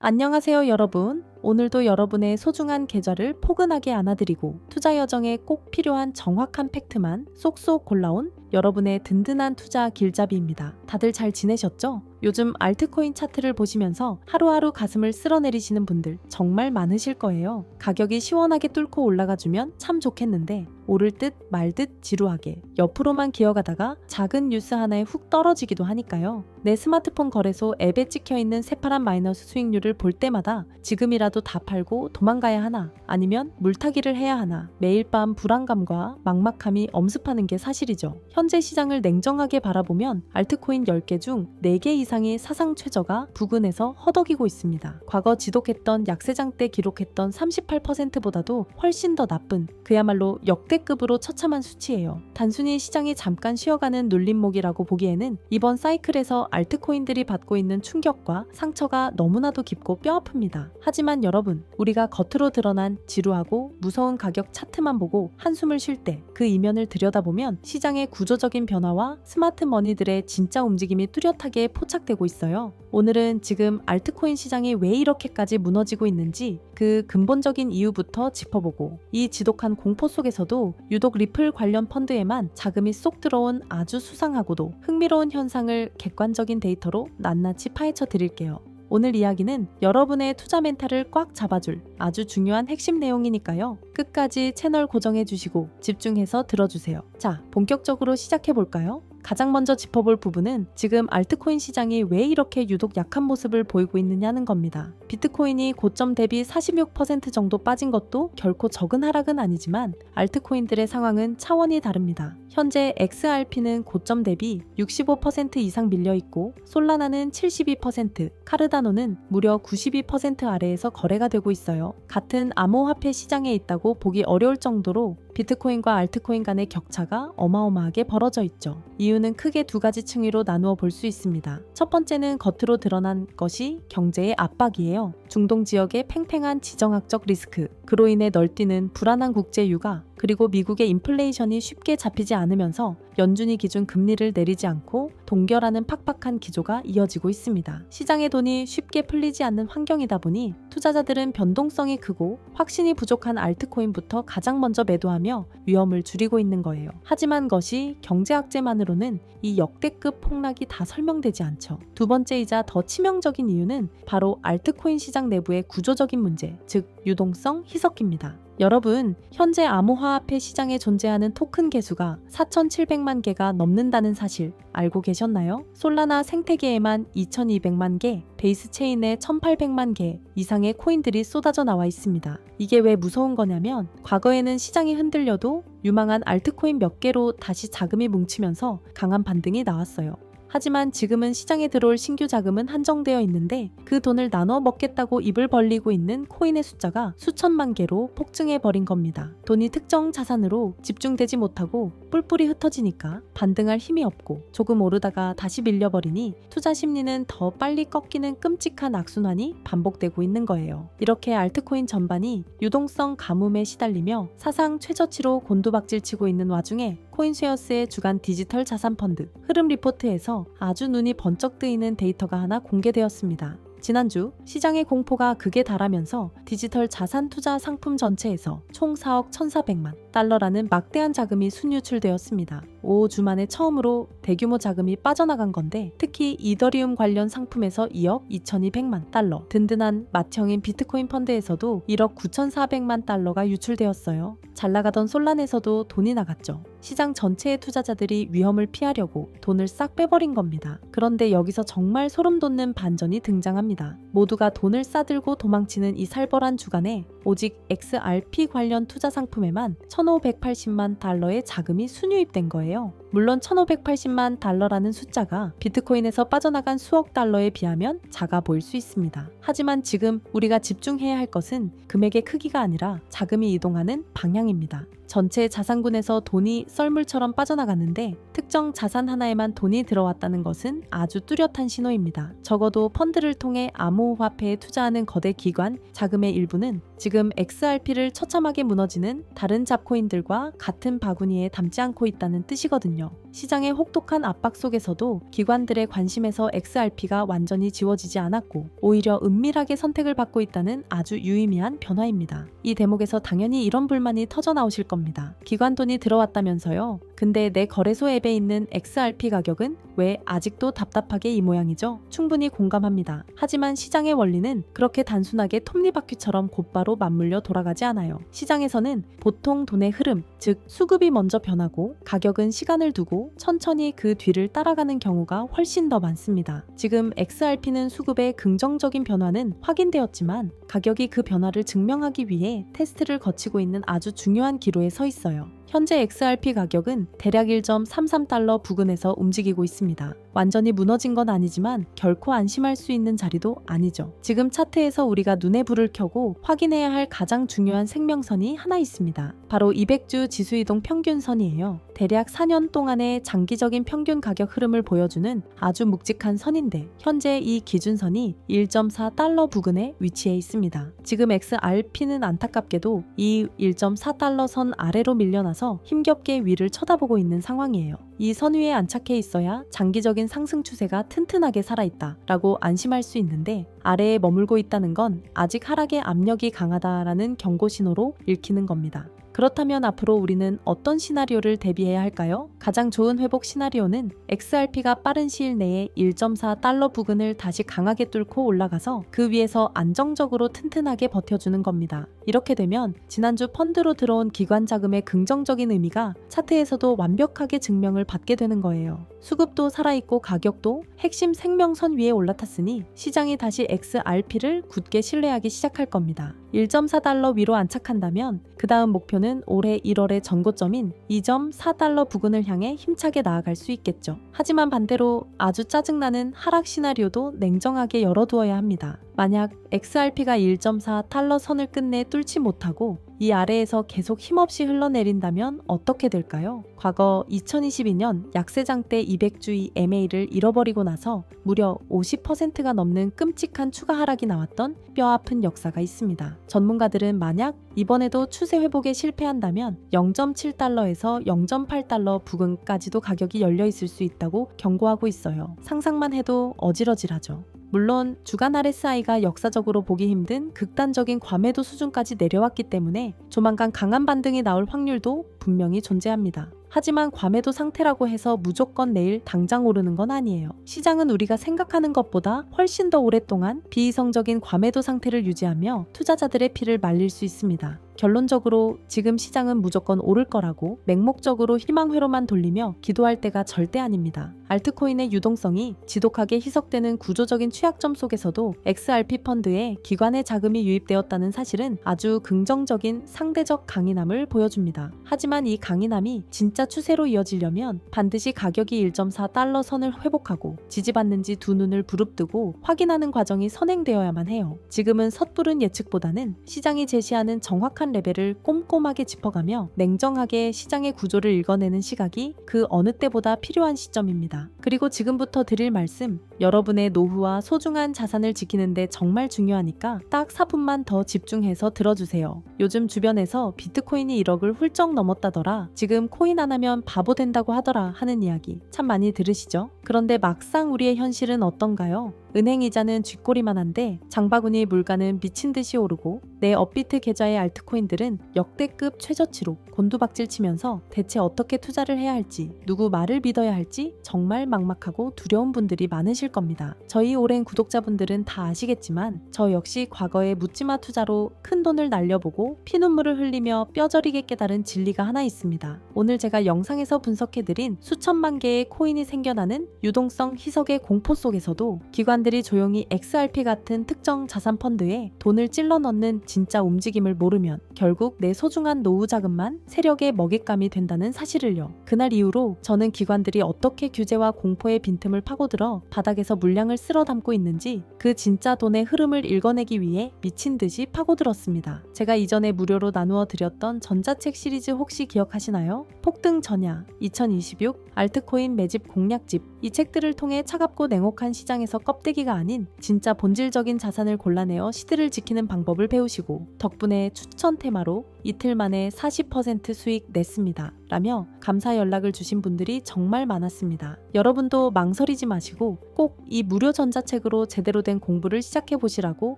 안녕하세요, 여러분. 오늘도 여러분의 소중한 계좌를 포근하게 안아드리고 투자 여정에 꼭 필요한 정확한 팩트만 쏙쏙 골라온 여러분의 든든한 투자 길잡이입니다. 다들 잘 지내셨죠? 요즘 알트코인 차트를 보시면서 하루하루 가슴을 쓸어내리시는 분들 정말 많으실 거예요. 가격이 시원하게 뚫고 올라가주면 참 좋겠는데 오를 듯 말 듯 지루하게 옆으로만 기어가다가 작은 뉴스 하나에 훅 떨어지기도 하니까요. 내 스마트폰 거래소 앱에 찍혀있는 새파란 마이너스 수익률을 볼 때마다 지금이라도 다 팔고 도망가야 하나 아니면 물타기를 해야 하나 매일 밤 불안감과 막막함이 엄습하는 게 사실이죠. 현재 시장을 냉정하게 바라보면 알트코인 10개 중 4개 이상의 사상 최저가 부근에서 허덕이고 있습니다. 과거 지독했던 약세장 때 기록했던 38%보다도 훨씬 더 나쁜 그야말로 역대급으로 처참한 수치예요. 단순히 시장이 잠깐 쉬어가는 눌림목이라고 보기에는 이번 사이클에서 알트코인들이 받고 있는 충격과 상처가 너무나도 깊고 뼈아픕니다. 하지만 여러분, 우리가 겉으로 드러난 지루하고 무서운 가격 차트만 보고 한숨을 쉴 때 그 이면을 들여다보면 시장의 구조적인 변화와 스마트 머니들의 진짜 움직임이 뚜렷하게 포착되고 있어요. 오늘은 지금 알트코인 시장이 왜 이렇게까지 무너지고 있는지 그 근본적인 이유부터 짚어보고 이 지독한 공포 속에서도 유독 리플 관련 펀드에만 자금이 쏙 들어온 아주 수상하고도 흥미로운 현상을 객관적인 데이터로 낱낱이 파헤쳐 드릴게요. 오늘 이야기는 여러분의 투자 멘탈을 꽉 잡아줄 아주 중요한 핵심 내용이니까요. 끝까지 채널 고정해 주시고 집중해서 들어주세요. 자, 본격적으로 시작해 볼까요? 가장 먼저 짚어볼 부분은 지금 알트코인 시장이 왜 이렇게 유독 약한 모습을 보이고 있느냐는 겁니다. 비트코인이 고점 대비 46% 정도 빠진 것도 결코 적은 하락은 아니지만 알트코인들의 상황은 차원이 다릅니다. 현재 XRP는 고점 대비 65% 이상 밀려있고 솔라나는 72%, 카르다노는 무려 92% 아래에서 거래가 되고 있어요. 같은 암호화폐 시장에 있다고 보기 어려울 정도로 비트코인과 알트코인 간의 격차가 어마어마하게 벌어져 있죠. 이유는 크게 두 가지 층위로 나누어 볼 수 있습니다. 첫 번째는 겉으로 드러난 것이 경제의 압박이에요. 중동 지역의 팽팽한 지정학적 리스크, 그로 인해 널뛰는 불안한 국제 유가, 그리고 미국의 인플레이션이 쉽게 잡히지 않으면서 연준이 기준 금리를 내리지 않고 동결하는 팍팍한 기조가 이어지고 있습니다. 시장의 돈이 쉽게 풀리지 않는 환경이다 보니 투자자들은 변동성이 크고 확신이 부족한 알트코인부터 가장 먼저 매도하며 위험을 줄이고 있는 거예요. 하지만 것이 경제학제만으로는 이 역대급 폭락이 다 설명되지 않죠. 두 번째이자 더 치명적인 이유는 바로 알트코인 시장 내부의 구조적인 문제, 즉 유동성 희석기입니다. 여러분, 현재 암호화폐 시장에 존재하는 토큰 개수가 4,700만 개가 넘는다는 사실 알고 계셨나요? 솔라나 생태계에만 2,200만 개, 베이스 체인에 1,800만 개 이상의 코인들이 쏟아져 나와 있습니다. 이게 왜 무서운 거냐면 과거에는 시장이 흔들려도 유망한 알트코인 몇 개로 다시 자금이 뭉치면서 강한 반등이 나왔어요. 하지만 지금은 시장에 들어올 신규 자금은 한정되어 있는데 그 돈을 나눠 먹겠다고 입을 벌리고 있는 코인의 숫자가 수천만 개로 폭증해버린 겁니다. 돈이 특정 자산으로 집중되지 못하고 뿔뿔이 흩어지니까 반등할 힘이 없고 조금 오르다가 다시 밀려버리니 투자 심리는 더 빨리 꺾이는 끔찍한 악순환이 반복되고 있는 거예요. 이렇게 알트코인 전반이 유동성 가뭄에 시달리며 사상 최저치로 곤두박질치고 있는 와중에 코인쉐어스의 주간 디지털 자산 펀드 흐름 리포트에서 아주 눈이 번쩍 뜨이는 데이터가 하나 공개되었습니다. 지난주 시장의 공포가 극에 달하면서 디지털 자산 투자 상품 전체에서 총 4억 1,400만 달러라는 막대한 자금이 순유출되었습니다. 5주 만에 처음으로 대규모 자금이 빠져나간 건데 특히 이더리움 관련 상품에서 2억 2,200만 달러, 든든한 맏형인 비트코인 펀드에서도 1억 9,400만 달러가 유출되었어요. 잘 나가던 솔란에서도 돈이 나갔죠. 시장 전체의 투자자들이 위험을 피하려고 돈을 싹 빼버린 겁니다. 그런데 여기서 정말 소름 돋는 반전이 등장합니다. 모두가 돈을 싸들고 도망치는 이 살벌한 주간에 오직 XRP 관련 투자 상품에만 1,580만 달러의 자금이 순유입된 거예요. 물론 1,580만 달러라는 숫자가 비트코인에서 빠져나간 수억 달러에 비하면 작아 보일 수 있습니다. 하지만 지금 우리가 집중해야 할 것은 금액의 크기가 아니라 자금이 이동하는 방향입니다. 전체 자산군에서 돈이 썰물처럼 빠져나갔는데 특정 자산 하나에만 돈이 들어왔다는 것은 아주 뚜렷한 신호입니다. 적어도 펀드를 통해 암호화폐에 투자하는 거대 기관 자금의 일부는 지금 XRP를 처참하게 무너지는 다른 잡코인들과 같은 바구니에 담지 않고 있다는 뜻이거든요. 있었거든요. 시장의 혹독한 압박 속에서도 기관들의 관심에서 XRP가 완전히 지워지지 않았고 오히려 은밀하게 선택을 받고 있다는 아주 유의미한 변화입니다. 이 대목에서 당연히 이런 불만이 터져 나오실 겁니다. 기관 돈이 들어왔다면서요? 근데 내 거래소 앱에 있는 XRP 가격은 왜 아직도 답답하게 이 모양이죠? 충분히 공감합니다. 하지만 시장의 원리는 그렇게 단순하게 톱니바퀴처럼 곧바로 맞물려 돌아가지 않아요. 시장에서는 보통 돈의 흐름, 즉 수급이 먼저 변하고 가격은 시간을 두고 천천히 그 뒤를 따라가는 경우가 훨씬 더 많습니다. 지금 XRP는 수급의 긍정적인 변화는 확인되었지만 가격이 그 변화를 증명하기 위해 테스트를 거치고 있는 아주 중요한 기로에 서 있어요. 현재 XRP 가격은 대략 1.33달러 부근에서 움직이고 있습니다. 완전히 무너진 건 아니지만 결코 안심할 수 있는 자리도 아니죠. 지금 차트에서 우리가 눈에 불을 켜고 확인해야 할 가장 중요한 생명선이 하나 있습니다. 바로 200주 지수이동 평균선이에요. 대략 4년 동안의 장기적인 평균 가격 흐름을 보여주는 아주 묵직한 선인데 현재 이 기준선이 1.4달러 부근에 위치해 있습니다. 지금 XRP는 안타깝게도 이 1.4달러 선 아래로 밀려나서 힘겹게 위를 쳐다보고 있는 상황이에요. 이 선 위에 안착해 있어야 장기적인 상승 추세가 튼튼하게 살아있다 라고 안심할 수 있는데 아래에 머물고 있다는 건 아직 하락의 압력이 강하다라는 경고 신호로 읽히는 겁니다. 그렇다면 앞으로 우리는 어떤 시나리오를 대비해야 할까요? 가장 좋은 회복 시나리오는 XRP가 빠른 시일 내에 1.4달러 부근을 다시 강하게 뚫고 올라가서 그 위에서 안정적으로 튼튼하게 버텨주는 겁니다. 이렇게 되면 지난주 펀드로 들어온 기관 자금의 긍정적인 의미가 차트에서도 완벽하게 증명을 받게 되는 거예요. 수급도 살아있고 가격도 핵심 생명선 위에 올라탔으니 시장이 다시 XRP를 굳게 신뢰하기 시작할 겁니다. 1.4달러 위로 안착한다면 그 다음 목표는 올해 1월의 전고점인 2.4달러 부근을 향해 힘차게 나아갈 수 있겠죠. 하지만 반대로 아주 짜증나는 하락 시나리오도 냉정하게 열어두어야 합니다. 만약 XRP가 1.4달러 선을 끝내 뚫지 못하고 이 아래에서 계속 힘없이 흘러내린다면 어떻게 될까요? 과거 2022년 약세장 때 200주의 MA를 잃어버리고 나서 무려 50%가 넘는 끔찍한 추가 하락이 나왔던 뼈아픈 역사가 있습니다. 전문가들은 만약 이번에도 추세 회복에 실패한다면 0.7달러에서 0.8달러 부근까지도 가격이 열려 있을 수 있다고 경고하고 있어요. 상상만 해도 어지러지하죠. 물론 주간 RSI가 역사적으로 보기 힘든 극단적인 과매도 수준까지 내려왔기 때문에 조만간 강한 반등이 나올 확률도 분명히 존재합니다. 하지만 과매도 상태라고 해서 무조건 내일 당장 오르는 건 아니에요. 시장은 우리가 생각하는 것보다 훨씬 더 오랫동안 비이성적인 과매도 상태를 유지하며 투자자들의 피를 말릴 수 있습니다. 결론적으로 지금 시장은 무조건 오를 거라고 맹목적으로 희망회로만 돌리며 기도할 때가 절대 아닙니다. 알트코인의 유동성이 지독하게 희석되는 구조적인 취약점 속에서도 XRP 펀드에 기관의 자금이 유입되었다는 사실은 아주 긍정적인 상대적 강인함을 보여줍니다. 하지만 이 강인함이 진짜 추세로 이어지려면 반드시 가격이 1.4달러 선을 회복하고 지지받는지 두 눈을 부릅뜨고 확인하는 과정이 선행되어야만 해요. 지금은 섣부른 예측보다는 시장이 제시하는 정확한 레벨을 꼼꼼하게 짚어가며 냉정하게 시장의 구조를 읽어내는 시각이 그 어느 때보다 필요한 시점입니다. 그리고 지금부터 드릴 말씀, 여러분의 노후와 소중한 자산을 지키는데 정말 중요하니까 딱 4분만 더 집중해서 들어주세요. 요즘 주변에서 비트코인이 1억을 훌쩍 넘었다더라, 지금 코인 안 하면 바보 된다고 하더라 하는 이야기 참 많이 들으시죠? 그런데 막상 우리의 현실은 어떤가요? 은행 이자는 쥐꼬리만 한데 장바구니 물가는 미친 듯이 오르고 내 업비트 계좌의 알트코인들은 역대급 최저치로 곤두박질 치면서 대체 어떻게 투자를 해야 할지, 누구 말을 믿어야 할지 정말 막막하고 두려운 분들이 많으실 겁니다. 저희 오랜 구독자분들은 다 아시겠지만 저 역시 과거에 묻지마 투자로 큰 돈을 날려보고 피눈물을 흘리며 뼈저리게 깨달은 진리가 하나 있습니다. 오늘 제가 영상에서 분석해드린 수천만 개의 코인이 생겨나는 유동성 희석의 공포 속에서도 기관들이 조용히 XRP 같은 특정 자산 펀드에 돈을 찔러 넣는 진짜 움직임을 모르면 결국 내 소중한 노후 자금만 세력의 먹잇감이 된다는 사실을요. 그날 이후로 저는 기관들이 어떻게 규제와 공포의 빈틈을 파고들어 바닥에서 물량을 쓸어 담고 있는지 그 진짜 돈의 흐름을 읽어내기 위해 미친 듯이 파고들었습니다. 제가 이전에 무료로 나누어 드렸던 전자책 시리즈 혹시 기억하시나요? 폭등 전야, 2026 알트코인 매집 공략집, 이 책들을 통해 차갑고 냉혹한 시장에서 껍데기가 아닌 진짜 본질적인 자산을 골라내어 시드를 지키는 방법을 배우시고 덕분에 추천 테마로 이틀 만에 40% 수익 냈습니다. 라며 감사 연락을 주신 분들이 정말 많았습니다. 여러분도 망설이지 마시고 꼭 이 무료 전자책으로 제대로 된 공부를 시작해 보시라고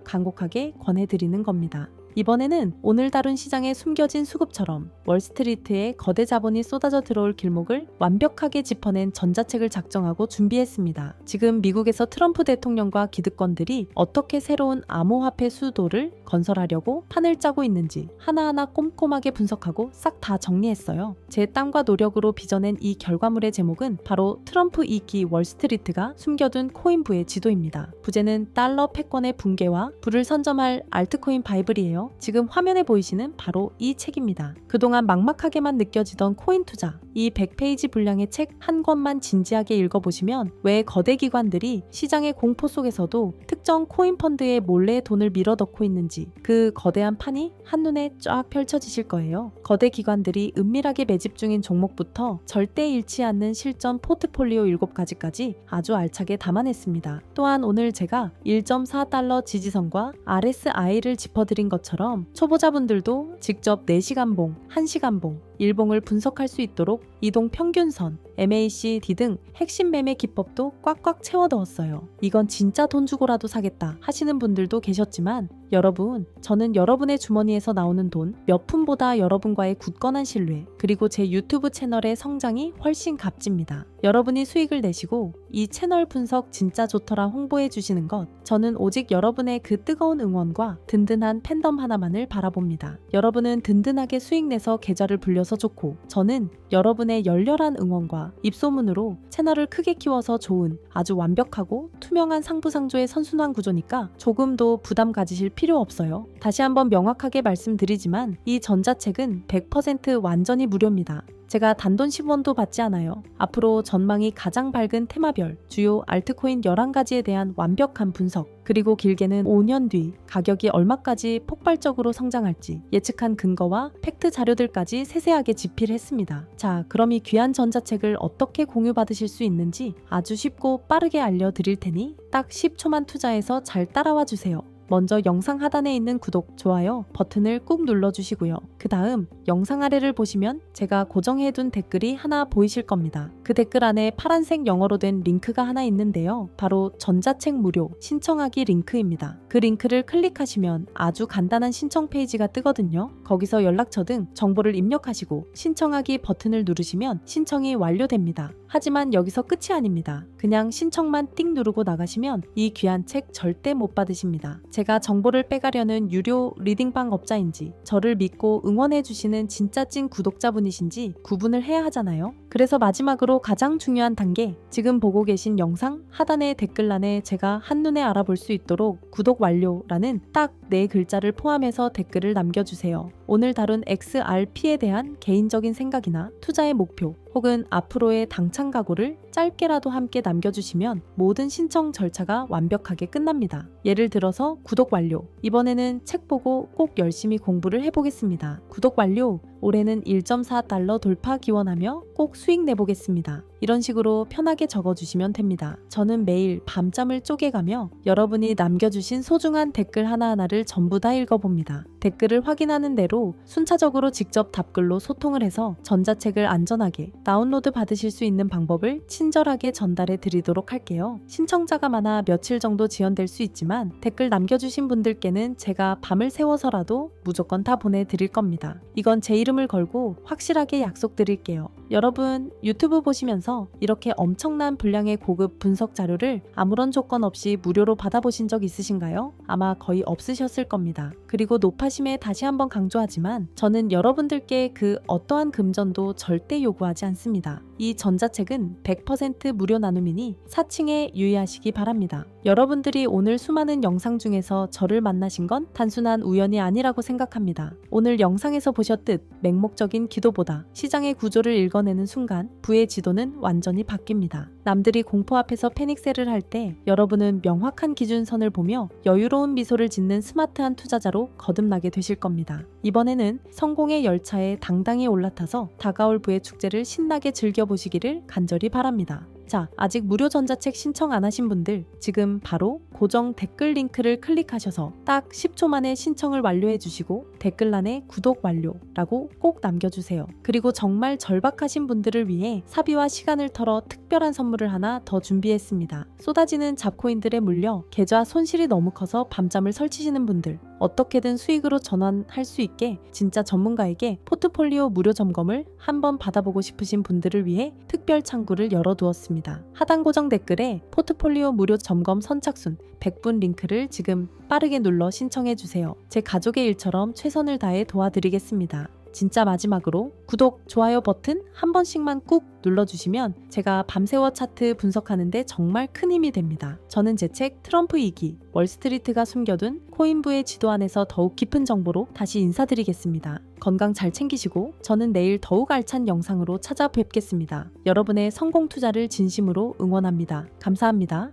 간곡하게 권해드리는 겁니다. 이번에는 오늘 다룬 시장의 숨겨진 수급처럼 월스트리트에 거대 자본이 쏟아져 들어올 길목을 완벽하게 짚어낸 전자책을 작정하고 준비했습니다. 지금 미국에서 트럼프 대통령과 기득권들이 어떻게 새로운 암호화폐 수도를 건설하려고 판을 짜고 있는지 하나하나 꼼꼼하게 분석하고 싹 다 정리했어요. 제 땀과 노력으로 빚어낸 이 결과물의 제목은 바로 트럼프 2기 월스트리트가 숨겨둔 코인부의 지도입니다. 부제는 달러 패권의 붕괴와 부를 선점할 알트코인 바이블이에요. 지금 화면에 보이시는 바로 이 책입니다. 그동안 막막하게만 느껴지던 코인 투자, 이 100페이지 분량의 책 한 권만 진지하게 읽어보시면 왜 거대 기관들이 시장의 공포 속에서도 특정 코인 펀드에 몰래 돈을 밀어넣고 있는지 그 거대한 판이 한눈에 쫙 펼쳐지실 거예요. 거대 기관들이 은밀하게 매집 중인 종목부터 절대 잃지 않는 실전 포트폴리오 7가지까지 아주 알차게 담아냈습니다. 또한 오늘 제가 1.4달러 지지선과 RSI를 짚어드린 것처럼 초보자분들도 직접 4시간 봉, 1시간 봉, 일봉을 분석할 수 있도록 이동 평균선, MACD 등 핵심 매매 기법도 꽉꽉 채워 넣었어요. 이건 진짜 돈 주고라도 사겠다 하시는 분들도 계셨지만 여러분, 저는 여러분의 주머니에서 나오는 돈 몇 푼보다 여러분과의 굳건한 신뢰 그리고 제 유튜브 채널의 성장이 훨씬 값집니다. 여러분이 수익을 내시고 이 채널 분석 진짜 좋더라 홍보해 주시는 것 저는 오직 여러분의 그 뜨거운 응원과 든든한 팬덤 하나만을 바라봅니다. 여러분은 든든하게 수익 내서 계좌를 불려서 좋고 저는 여러분의 열렬한 응원과 입소문으로 채널을 크게 키워서 좋은 아주 완벽하고 투명한 상부상조의 선순환 구조니까 조금도 부담 가지실 필요 없어요. 다시 한번 명확하게 말씀드리지만 이 전자책은 100% 완전히 무료입니다. 제가 단돈 10원도 받지 않아요. 앞으로 전망이 가장 밝은 테마별 주요 알트코인 11가지에 대한 완벽한 분석 그리고 길게는 5년 뒤 가격이 얼마까지 폭발적으로 성장할지 예측한 근거와 팩트 자료들까지 세세하게 집필했습니다. 자, 그럼 이 귀한 전자책을 어떻게 공유받으실 수 있는지 아주 쉽고 빠르게 알려드릴 테니 딱 10초만 투자해서 잘 따라와 주세요. 먼저 영상 하단에 있는 구독, 좋아요 버튼을 꾹 눌러주시고요. 그 다음 영상 아래를 보시면 제가 고정해둔 댓글이 하나 보이실 겁니다. 그 댓글 안에 파란색 영어로 된 링크가 하나 있는데요. 바로 전자책 무료 신청하기 링크입니다. 그 링크를 클릭하시면 아주 간단한 신청 페이지가 뜨거든요. 거기서 연락처 등 정보를 입력하시고 신청하기 버튼을 누르시면 신청이 완료됩니다. 하지만 여기서 끝이 아닙니다. 그냥 신청만 띵 누르고 나가시면 이 귀한 책 절대 못 받으십니다. 제가 정보를 빼가려는 유료 리딩방 업자인지 저를 믿고 응원해주시는 진짜 찐 구독자분이신지 구분을 해야 하잖아요. 그래서 마지막으로 가장 중요한 단계, 지금 보고 계신 영상 하단의 댓글란에 제가 한눈에 알아볼 수 있도록 구독 완료라는 딱 4글자를 포함해서 댓글을 남겨주세요. 오늘 다룬 XRP에 대한 개인적인 생각이나 투자의 목표 혹은 앞으로의 당찬 각오를 짧게라도 함께 남겨주시면 모든 신청 절차가 완벽하게 끝납니다. 예를 들어서 구독 완료. 이번에는 책 보고 꼭 열심히 공부를 해보겠습니다. 구독 완료. 올해는 1.4달러 돌파 기원하며 꼭 수익 내보겠습니다. 이런 식으로 편하게 적어주시면 됩니다. 저는 매일 밤잠을 쪼개가며 여러분이 남겨주신 소중한 댓글 하나하나를 전부 다 읽어봅니다. 댓글을 확인하는 대로 순차적으로 직접 답글로 소통을 해서 전자책을 안전하게 다운로드 받으실 수 있는 방법을 친절하게 전달해 드리도록 할게요. 신청자가 많아 며칠 정도 지연될 수 있지만 댓글 남겨주신 분들께는 제가 밤을 새워서라도 무조건 다 보내드릴 겁니다. 이건 제 이름을 걸고 확실하게 약속드릴게요. 여러분 유튜브 보시면서 이렇게 엄청난 분량의 고급 분석 자료를 아무런 조건 없이 무료로 받아보신 적 있으신가요? 아마 거의 없으셨을 겁니다. 그리고 노파심에 다시 한번 강조하지만 저는 여러분들께 그 어떠한 금전도 절대 요구하지 않습니다. 이 전자책은 100% 무료 나눔이니 사칭에 유의하시기 바랍니다. 여러분들이 오늘 수많은 영상 중에서 저를 만나신 건 단순한 우연이 아니라고 생각합니다. 오늘 영상에서 보셨듯 맹목적인 기도보다 시장의 구조를 읽어내는 순간 부의 지도는 완전히 바뀝니다. 남들이 공포 앞에서 패닉셀을 할 때 여러분은 명확한 기준선을 보며 여유로운 미소를 짓는 스마트한 투자자로 거듭나게 되실 겁니다. 이번에는 성공의 열차에 당당히 올라타서 다가올 부의 축제를 신나게 즐겨보시기를 간절히 바랍니다. 자, 아직 무료 전자책 신청 안 하신 분들 지금 바로 고정 댓글 링크를 클릭하셔서 딱 10초 만에 신청을 완료해 주시고 댓글란에 구독 완료라고 꼭 남겨주세요. 그리고 정말 절박하신 분들을 위해 사비와 시간을 털어 특별한 선물을 하나 더 준비했습니다. 쏟아지는 잡코인들에 물려 계좌 손실이 너무 커서 밤잠을 설치시는 분들, 어떻게든 수익으로 전환할 수 있게 진짜 전문가에게 포트폴리오 무료 점검을 한번 받아보고 싶으신 분들을 위해 특별 창구를 열어두었습니다. 하단 고정 댓글에 포트폴리오 무료 점검 선착순 100분 링크를 지금 빠르게 눌러 신청해주세요. 제 가족의 일처럼 최선을 다해 도와드리겠습니다. 진짜 마지막으로 구독, 좋아요 버튼 한 번씩만 꾹 눌러주시면 제가 밤새워 차트 분석하는데 정말 큰 힘이 됩니다. 저는 제 책 트럼프 2기, 월스트리트가 숨겨둔 코인부의 지도 안에서 더욱 깊은 정보로 다시 인사드리겠습니다. 건강 잘 챙기시고 저는 내일 더욱 알찬 영상으로 찾아뵙겠습니다. 여러분의 성공 투자를 진심으로 응원합니다. 감사합니다.